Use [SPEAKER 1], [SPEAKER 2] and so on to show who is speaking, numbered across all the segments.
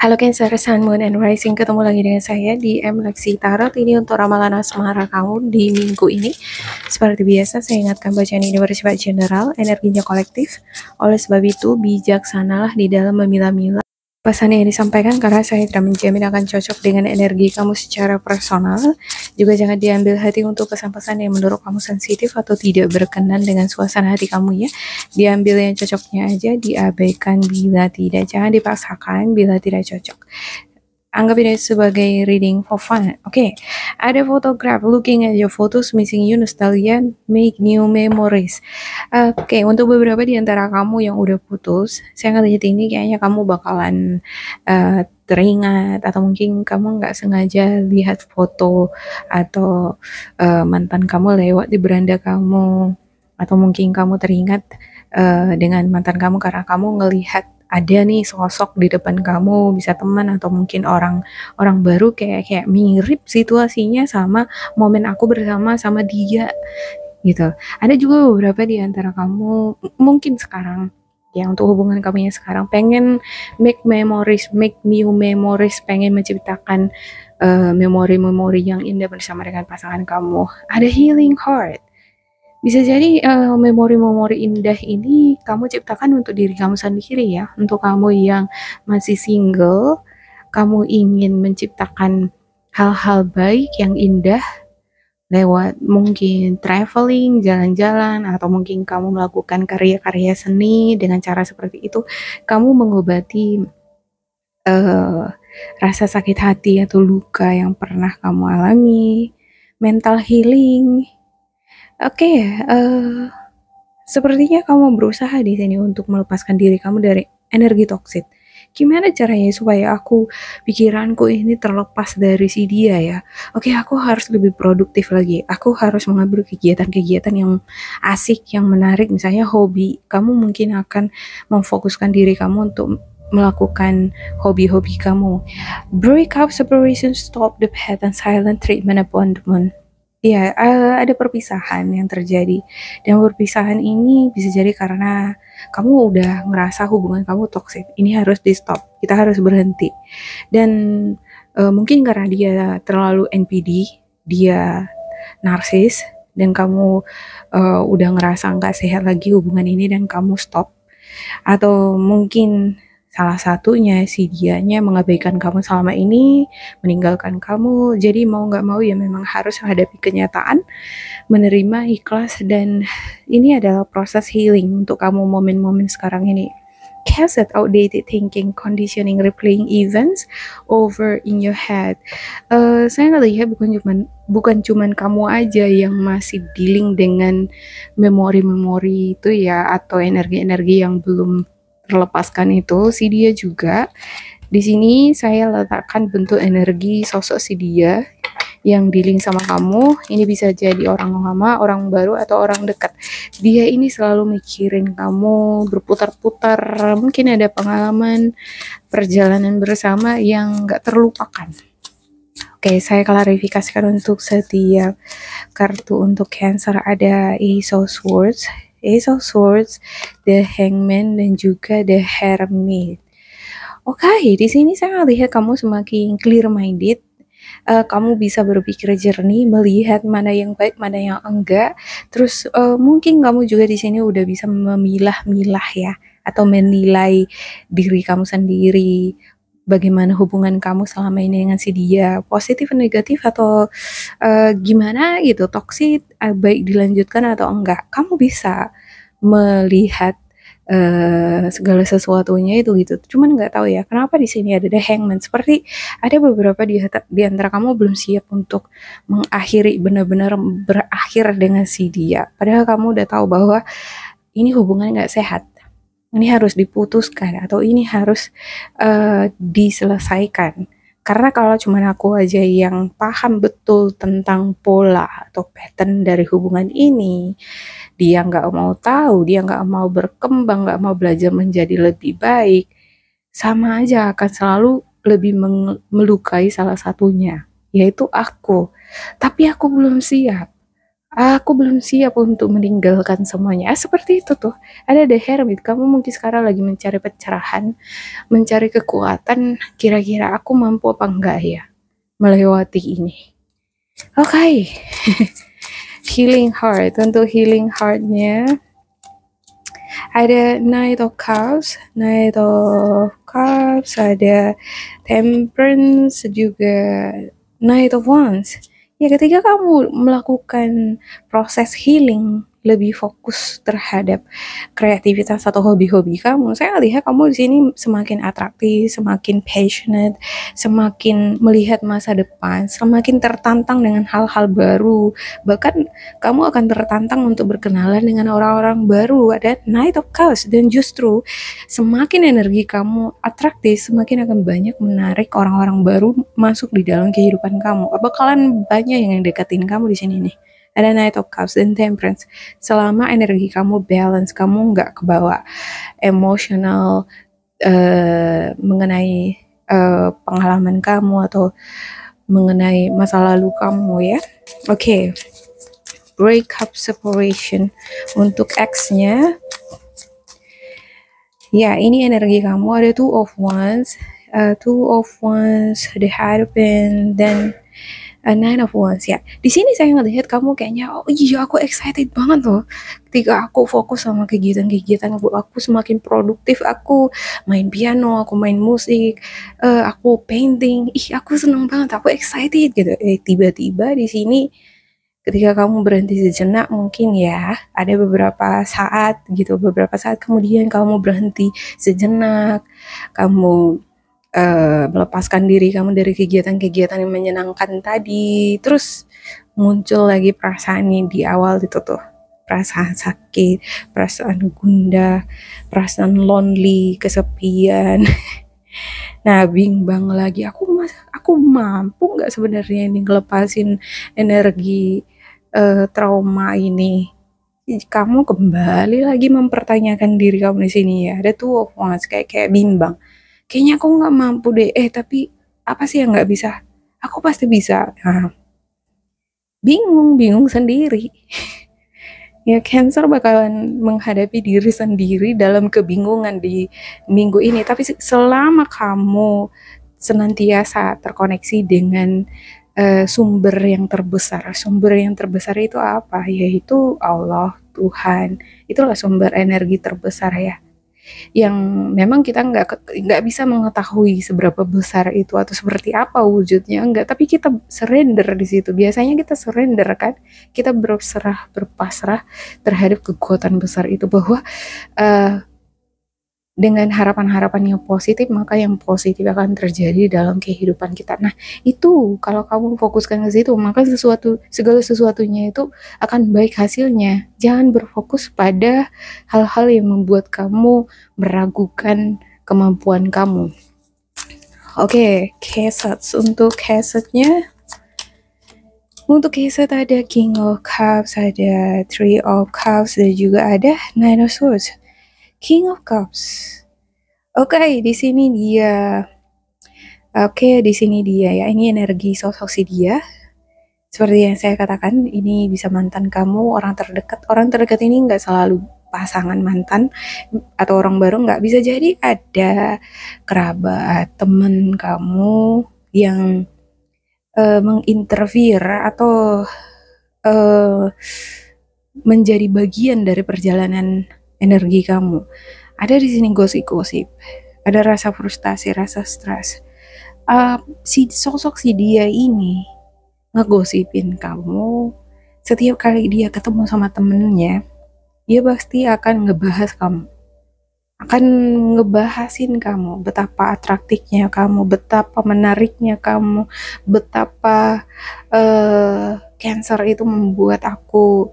[SPEAKER 1] Halo Cancer, Sun, Moon, and Rising, ketemu lagi dengan saya di M Lexi Tarot. Ini untuk ramalan asmara kamu di minggu ini. Seperti biasa, saya ingatkan bacaan ini bersifat general, energinya kolektif. Oleh sebab itu, bijaksanalah di dalam memilah-milah pesan yang disampaikan karena saya tidak menjamin akan cocok dengan energi kamu secara personal. Juga jangan diambil hati untuk pesan-pesan yang menurut kamu sensitif atau tidak berkenan dengan suasana hati kamu ya. Diambil yang cocoknya aja, diabaikan bila tidak. Jangan dipaksakan bila tidak cocok. Anggap ini sebagai reading for fun. Oke, ada photograph. Looking at your photos, missing you, nostalgia, make new memories. Oke, untuk beberapa di antara kamu yang udah putus, saya ngeliat ini kayaknya kamu bakalan teringat, atau mungkin kamu nggak sengaja lihat foto atau mantan kamu lewat di beranda kamu, atau mungkin kamu teringat dengan mantan kamu karena kamu ngelihat ada nih sosok di depan kamu, bisa teman atau mungkin orang baru, kayak mirip situasinya sama momen aku bersama sama dia gitu. Ada juga beberapa di antara kamu mungkin sekarang ya, untuk hubungan kamu yang sekarang pengen make memories, make new memories, pengen menciptakan memori-memori yang indah bersama dengan pasangan kamu. Ada healing heart. Bisa jadi memori-memori indah ini kamu ciptakan untuk diri kamu sendiri ya. Untuk kamu yang masih single, kamu ingin menciptakan hal-hal baik yang indah lewat mungkin traveling, jalan-jalan, atau mungkin kamu melakukan karya-karya seni dengan cara seperti itu. Kamu mengobati rasa sakit hati atau luka yang pernah kamu alami, mental healing. Oke, sepertinya kamu berusaha di sini untuk melepaskan diri kamu dari energi toksik. Gimana caranya supaya pikiranku ini terlepas dari si dia ya? Oke, aku harus lebih produktif lagi. Aku harus mengambil kegiatan-kegiatan yang asik, yang menarik. Misalnya hobi. Kamu mungkin akan memfokuskan diri kamu untuk melakukan hobi-hobi kamu. Break up, separation, stop the pattern, silent treatment, abandonment. Iya, ada perpisahan yang terjadi, dan perpisahan ini bisa jadi karena kamu udah ngerasa hubungan kamu toksik. Ini harus di-stop, kita harus berhenti. Dan mungkin karena dia terlalu NPD, dia narsis, dan kamu udah ngerasa nggak sehat lagi hubungan ini dan kamu stop. Atau mungkin salah satunya si dianya mengabaikan kamu selama ini, meninggalkan kamu. Jadi mau nggak mau ya memang harus menghadapi kenyataan, menerima, ikhlas, dan ini adalah proses healing untuk kamu momen-momen sekarang ini. Cancel outdated thinking, conditioning, replaying events over in your head. Saya ngelihat bukan cuman kamu aja yang masih dealing dengan memori-memori itu ya, atau energi-energi yang belum terlepaskan itu. Si dia juga. Di sini saya letakkan bentuk energi sosok si dia yang dealing sama kamu. Ini bisa jadi orang lama, orang baru, atau orang dekat. Dia ini selalu mikirin kamu, berputar-putar. Mungkin ada pengalaman perjalanan bersama yang gak terlupakan. Oke, saya klarifikasikan untuk setiap kartu. Untuk Cancer ada Ace of Swords, The Hangman, dan juga The Hermit. Oke, di sini saya lihat kamu semakin clear-minded. Kamu bisa berpikir jernih, melihat mana yang baik, mana yang enggak. Terus mungkin kamu juga di sini udah bisa memilah-milah ya, atau menilai diri kamu sendiri. Bagaimana hubungan kamu selama ini dengan si dia, positif, negatif, atau gimana gitu, toksik, baik dilanjutkan atau enggak. Kamu bisa melihat segala sesuatunya itu gitu. Cuman nggak tahu ya kenapa di sini ada The Hangman. Seperti ada beberapa di antara kamu belum siap untuk mengakhiri, benar-benar berakhir dengan si dia. Padahal kamu udah tahu bahwa ini hubungan nggak sehat. Ini harus diputuskan, atau ini harus diselesaikan. Karena kalau cuma aku aja yang paham betul tentang pola atau pattern dari hubungan ini, dia nggak mau tahu, dia nggak mau berkembang, nggak mau belajar menjadi lebih baik, sama aja akan selalu lebih melukai salah satunya, yaitu aku. Tapi aku belum siap. Aku belum siap untuk meninggalkan semuanya. Seperti itu tuh. Ada The Hermit. Kamu mungkin sekarang lagi mencari pencerahan, mencari kekuatan. Kira-kira aku mampu apa enggak ya melewati ini? Oke. Healing heart. Untuk healing heartnya ada Knight of Cups, ada Temperance, juga Knight of Wands. Ya, ketika kamu melakukan proses healing, lebih fokus terhadap kreativitas atau hobi-hobi kamu, saya lihat kamu di sini semakin atraktif, semakin passionate, semakin melihat masa depan, semakin tertantang dengan hal-hal baru. Bahkan kamu akan tertantang untuk berkenalan dengan orang-orang baru. Ada Knight of Cups, dan justru semakin energi kamu atraktif, semakin akan banyak menarik orang-orang baru masuk di dalam kehidupan kamu. Bakalan banyak yang deketin kamu di sini nih. Ada Knight of Cups dan Temperance. Selama energi kamu balance, kamu nggak kebawa emosional mengenai pengalaman kamu atau mengenai masa lalu kamu ya. Oke. Breakup separation. Untuk X-nya, ya ini energi kamu ada Two of Wands, the Hierophant, dan Nine of Wands ya. Di sini saya ngelihat kamu kayaknya, oh iya aku excited banget loh. Ketika aku fokus sama kegiatan-kegiatan aku semakin produktif. Aku main piano, aku main musik, aku painting. Aku seneng banget, aku excited gitu. Tiba-tiba di sini ketika kamu berhenti sejenak, mungkin ya ada beberapa saat kemudian kamu berhenti sejenak, kamu melepaskan diri kamu dari kegiatan-kegiatan yang menyenangkan tadi, terus muncul lagi perasaan yang di awal itu tuh, perasaan sakit, perasaan gundah, perasaan lonely, kesepian. Nah, bimbang lagi, aku mampu nggak sebenarnya ini ngelepasin energi trauma ini. Kamu kembali lagi mempertanyakan diri kamu di sini ya. Ada Two of Wands, kayak bimbang. Kayaknya aku nggak mampu deh. Tapi apa sih yang nggak bisa? Aku pasti bisa. Nah, bingung sendiri. Ya, Cancer bakalan menghadapi diri sendiri dalam kebingungan di minggu ini. Tapi selama kamu senantiasa terkoneksi dengan sumber yang terbesar. Sumber yang terbesar itu apa? Yaitu Allah, Tuhan. Itulah sumber energi terbesar ya. Yang memang kita nggak bisa mengetahui seberapa besar itu atau seperti apa wujudnya, enggak. Tapi kita surrender di situ. Biasanya kita surrender kan. Kita berpasrah terhadap kekuatan besar itu, bahwa dengan harapan-harapan yang positif, maka yang positif akan terjadi dalam kehidupan kita. Nah, itu kalau kamu fokuskan ke situ, maka segala sesuatunya itu akan baik hasilnya. Jangan berfokus pada hal-hal yang membuat kamu meragukan kemampuan kamu. Oke, Kesets. Untuk Kesetnya, ada King of Cups, ada Three of Cups, dan juga ada Nine of Swords. King of Cups. Oke, di sini dia ya. Ini energi sosok si dia. Seperti yang saya katakan, ini bisa mantan kamu, orang terdekat. Orang terdekat ini nggak selalu pasangan mantan atau orang baru, nggak, bisa jadi ada kerabat, teman kamu yang menginterfere atau menjadi bagian dari perjalanan energi kamu. Ada di sini gosip-gosip, ada rasa frustasi, rasa stres. Sosok si dia ini ngegosipin kamu. Setiap kali dia ketemu sama temennya, dia pasti akan ngebahas kamu, akan ngebahasin kamu, betapa atraktifnya kamu, betapa menariknya kamu, betapa Cancer itu membuat aku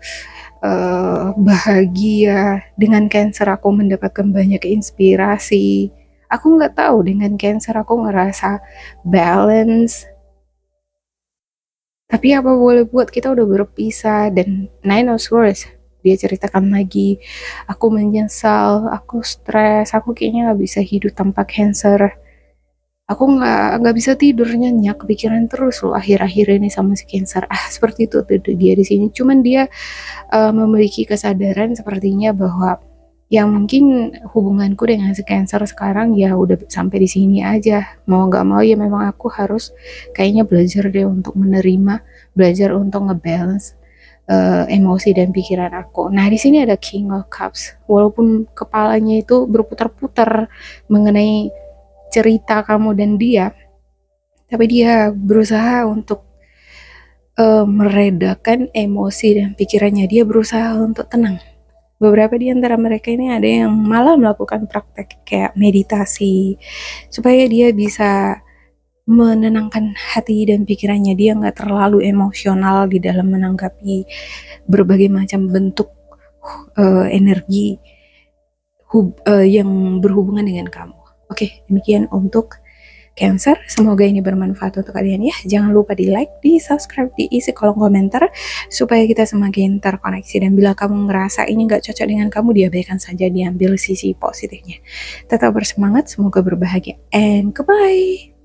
[SPEAKER 1] bahagia. Dengan Cancer aku mendapatkan banyak inspirasi. Aku nggak tahu, dengan Cancer aku ngerasa balance. Tapi apa boleh buat, kita udah berpisah. Dan Nine of Swords, dia ceritakan lagi, aku menyesal, aku stres, aku kayaknya nggak bisa hidup tanpa Cancer. Aku nggak bisa tidur, nyenyak, kepikiran terus loh akhir-akhir ini sama si Cancer. Seperti itu tuh dia di sini. Cuman dia memiliki kesadaran sepertinya bahwa ya mungkin hubunganku dengan si Cancer sekarang ya udah sampai di sini aja. Mau nggak mau ya memang aku harus kayaknya belajar deh untuk menerima, belajar untuk ngebalance emosi dan pikiran aku. Nah, di sini ada King of Cups. Walaupun kepalanya itu berputar-putar mengenai cerita kamu dan dia, tapi dia berusaha untuk meredakan emosi dan pikirannya. Dia berusaha untuk tenang. Beberapa di antara mereka ini ada yang malah melakukan praktek kayak meditasi supaya dia bisa menenangkan hati dan pikirannya. Dia nggak terlalu emosional di dalam menanggapi berbagai macam bentuk energi yang berhubungan dengan kamu. Oke, demikian untuk Cancer, semoga ini bermanfaat untuk kalian ya. Jangan lupa di like, di subscribe, diisi kolom komentar supaya kita semakin terkoneksi. Dan bila kamu ngerasa ini gak cocok dengan kamu, diabaikan saja, diambil sisi positifnya. Tetap bersemangat, semoga berbahagia, and goodbye.